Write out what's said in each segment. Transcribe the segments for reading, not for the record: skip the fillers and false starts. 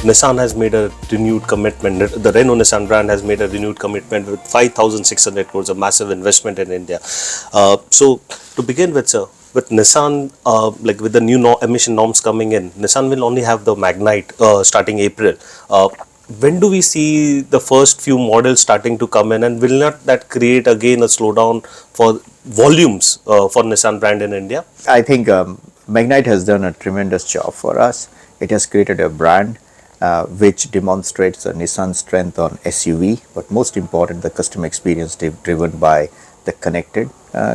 Nissan has made a renewed commitment. The Renault Nissan brand has made a renewed commitment with 5,600 crores, a massive investment in India. So to begin with, sir, with Nissan, like with the new emission norms coming in, Nissan will only have the Magnite starting April. When do we see the first few models starting to come in, and will not that create again a slowdown for volumes for Nissan brand in India? I think Magnite has done a tremendous job for us. It has created a brand which demonstrates the Nissan strength on SUV, but most important, the customer experience driven by the connected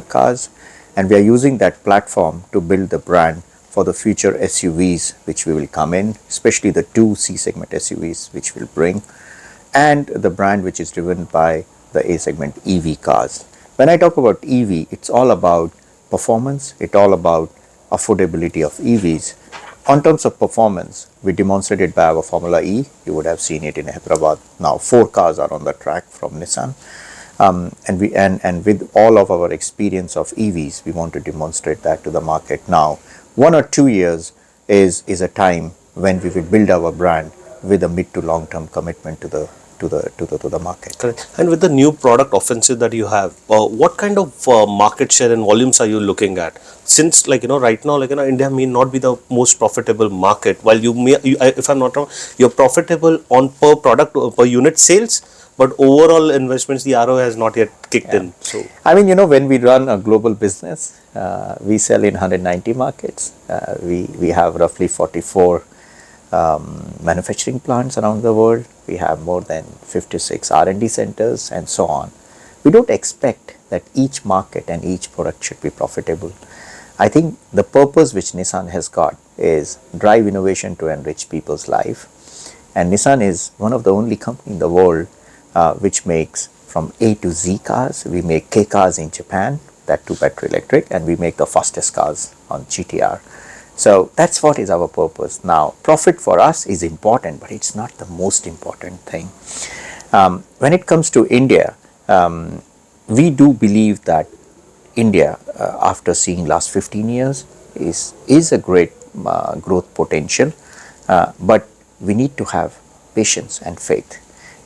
cars. And we are using that platform to build the brand for the future SUVs which we will come in, especially the two C segment SUVs which will bring, and the brand which is driven by the A segment EV cars. When I talk about EV, it's all about performance, it's all about affordability of EVs. On terms of performance, we demonstrated by our Formula E. You would have seen it in Hyderabad. Now 4 cars are on the track from Nissan. And with all of our experience of EVs, we want to demonstrate that to the market now. 1 or 2 years is a time when we will build our brand with a mid to long term commitment to the market. Correct. And with the new product offensive that you have, what kind of market share and volumes are you looking at? Since right now India may not be the most profitable market, while if I'm not wrong, you're profitable on per product per unit sales, but overall investments, the ROI has not yet kicked in. So I mean, when we run a global business, we sell in 190 markets. We have roughly 44 manufacturing plants around the world. We have more than 56 R&D centers and so on. We don't expect that each market and each product should be profitable. I think the purpose which Nissan has got is drive innovation to enrich people's life. And Nissan is one of the only company in the world which makes from A to Z cars. We make K cars in Japan, that too battery electric, and we make the fastest cars on GTR. So that's what is our purpose. Now, profit for us is important, but it's not the most important thing. When it comes to India, we do believe that India, after seeing last 15 years, is a great growth potential, but we need to have patience and faith.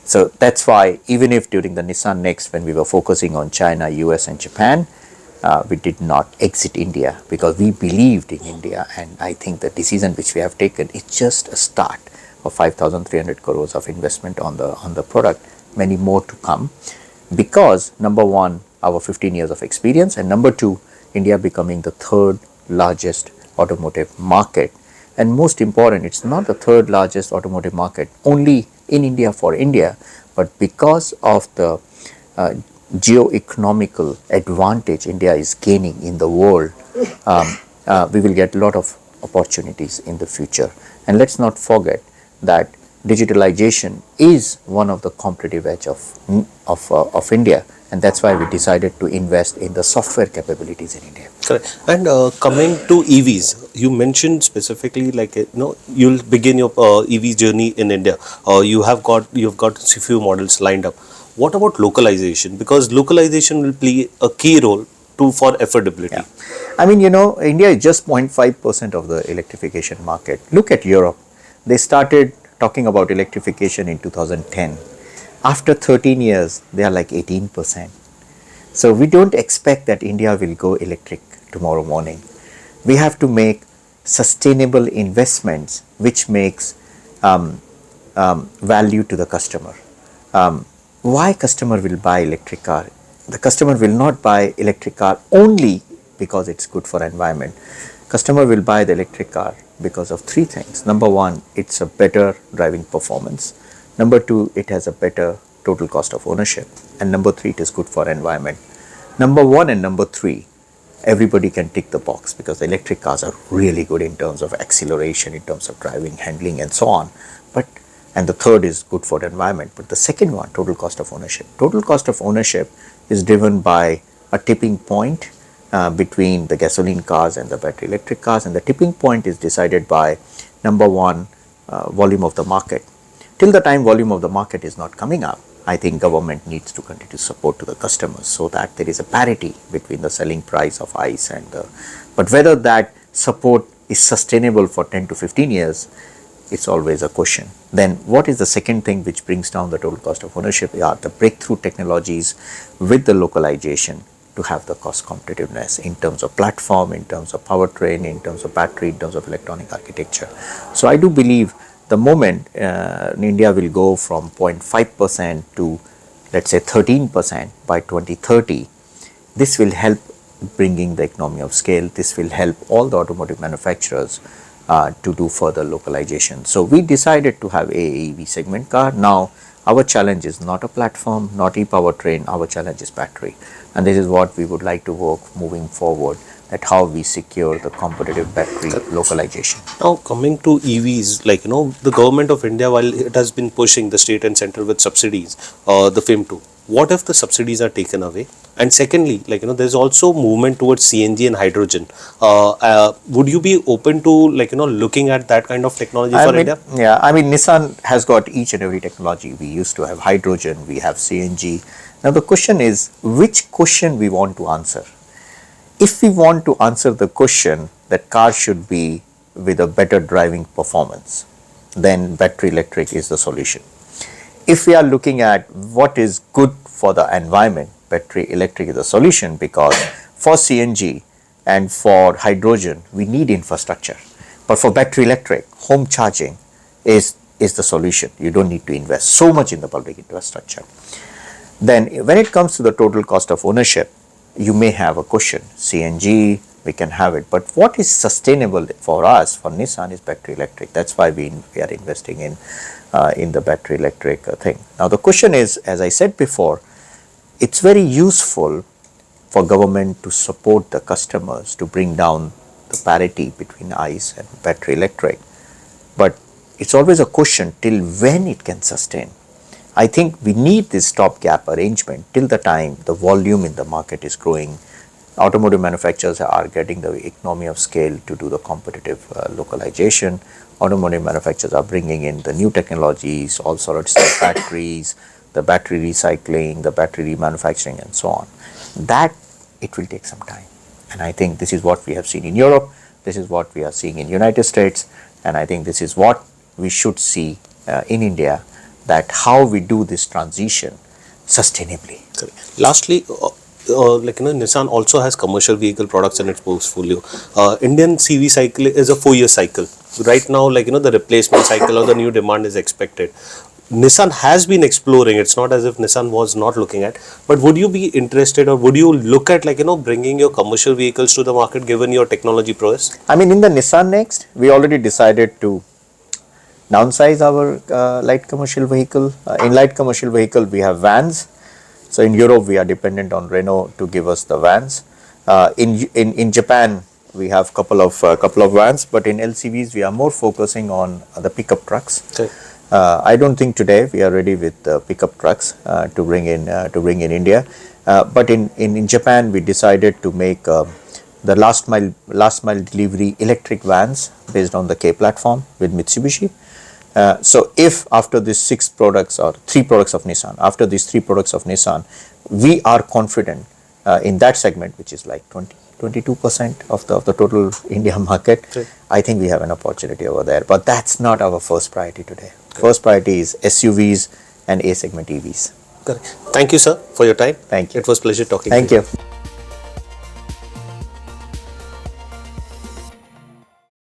So that's why even if during the Nissan Next, when we were focusing on China, US and Japan, we did not exit India because we believed in India, and I think the decision which we have taken is just a start of 5,300 crores of investment on the product, many more to come, because number one, our 15 years of experience, and number two, India becoming the 3rd largest automotive market. And most important, it's not the 3rd largest automotive market only in India for India, but because of the geo-economical advantage India is gaining in the world, we will get a lot of opportunities in the future. And let's not forget that digitalization is one of the competitive edge of India, and that's why we decided to invest in the software capabilities in India. correct. And coming to EVs, you mentioned specifically you'll begin your EV journey in India. You've got a few models lined up. What about localization? Because localization will play a key role for affordability. Yeah. I mean, India is just 0.5% of the electrification market. Look at Europe. They started talking about electrification in 2010. After 13 years, they are like 18%. So we don't expect that India will go electric tomorrow morning. We have to make sustainable investments which makes value to the customer. Why customer will buy electric car? The customer will not buy electric car only because it's good for environment. Customer will buy the electric car because of 3 things. Number 1, it's a better driving performance. Number 2, it has a better total cost of ownership. And number 3, it is good for environment. Number 1 and number 3, everybody can tick the box because the electric cars are really good in terms of acceleration, in terms of driving, handling and so on. And the third is good for the environment. But the second one, total cost of ownership. Total cost of ownership is driven by a tipping point between the gasoline cars and the battery electric cars, and the tipping point is decided by number 1, volume of the market. Till the time volume of the market is not coming up, I think government needs to continue support to the customers so that there is a parity between the selling price of ICE and but whether that support is sustainable for 10 to 15 years, it's always a question. Then what is the second thing which brings down the total cost of ownership? Are the breakthrough technologies with the localization to have the cost competitiveness in terms of platform, in terms of powertrain, in terms of battery, in terms of electronic architecture. So I do believe the moment India will go from 0.5% to let's say 13% by 2030, this will help bringing the economy of scale. This will help all the automotive manufacturers to do further localization. So we decided to have a EV segment car. Now our challenge is not a platform, not e-powertrain, our challenge is battery. And this is what we would like to work moving forward, that how we secure the competitive battery localization. Now coming to EVs, like the government of India, while it has been pushing the state and central with subsidies, the FAME 2, what if the subsidies are taken away? And secondly, like there's also movement towards CNG and hydrogen. Would you be open to looking at that kind of technology for India? Yeah, I mean Nissan has got each and every technology. We used to have hydrogen, we have CNG. Now the question is, which question we want to answer? If we want to answer the question that car should be with a better driving performance, then battery electric is the solution. If we are looking at what is good for the environment, battery electric is the solution, because for CNG and for hydrogen we need infrastructure, but for battery electric, home charging is the solution. You don't need to invest so much in the public infrastructure. Then when it comes to the total cost of ownership, you may have a question. CNG, we can have it, but what is sustainable for us, for Nissan, is battery electric. That's why we are investing in the battery electric thing. Now the question is, as I said before, it's very useful for government to support the customers to bring down the parity between ICE and battery electric, but it's always a question till when it can sustain. I think we need this stopgap arrangement till the time the volume in the market is growing. Automotive manufacturers are getting the economy of scale to do the competitive localization. Automotive manufacturers are bringing in the new technologies, all solid state batteries, the battery recycling, the battery remanufacturing, and so on. That it will take some time, and I think this is what we have seen in Europe, this is what we are seeing in United States, and I think this is what we should see in India, that how we do this transition sustainably. Lastly, Nissan also has commercial vehicle products in its portfolio. Indian CV cycle is a 4-year cycle. Right now, the replacement cycle or the new demand is expected. Nissan has been exploring. It's not as if Nissan was not looking at. But would you be interested, or would you look at bringing your commercial vehicles to the market given your technology prowess? I mean, in the Nissan Next, we already decided to downsize our light commercial vehicle. In light commercial vehicle, we have vans. So in Europe, we are dependent on Renault to give us the vans. In Japan, we have couple of vans, but in LCVs, we are more focusing on the pickup trucks. Okay. I don't think today we are ready with pickup trucks to bring in India. But in Japan, we decided to make the last mile delivery electric vans based on the K platform with Mitsubishi. So if after these 6 products or 3 products of Nissan, after these 3 products of Nissan, we are confident in that segment, which is like 22% of the total India market, okay, I think we have an opportunity over there. But that's not our first priority today. Okay. First priority is SUVs and A segment EVs. Correct. Thank you, sir, for your time. Thank you. It was a pleasure talking Thank to you. you.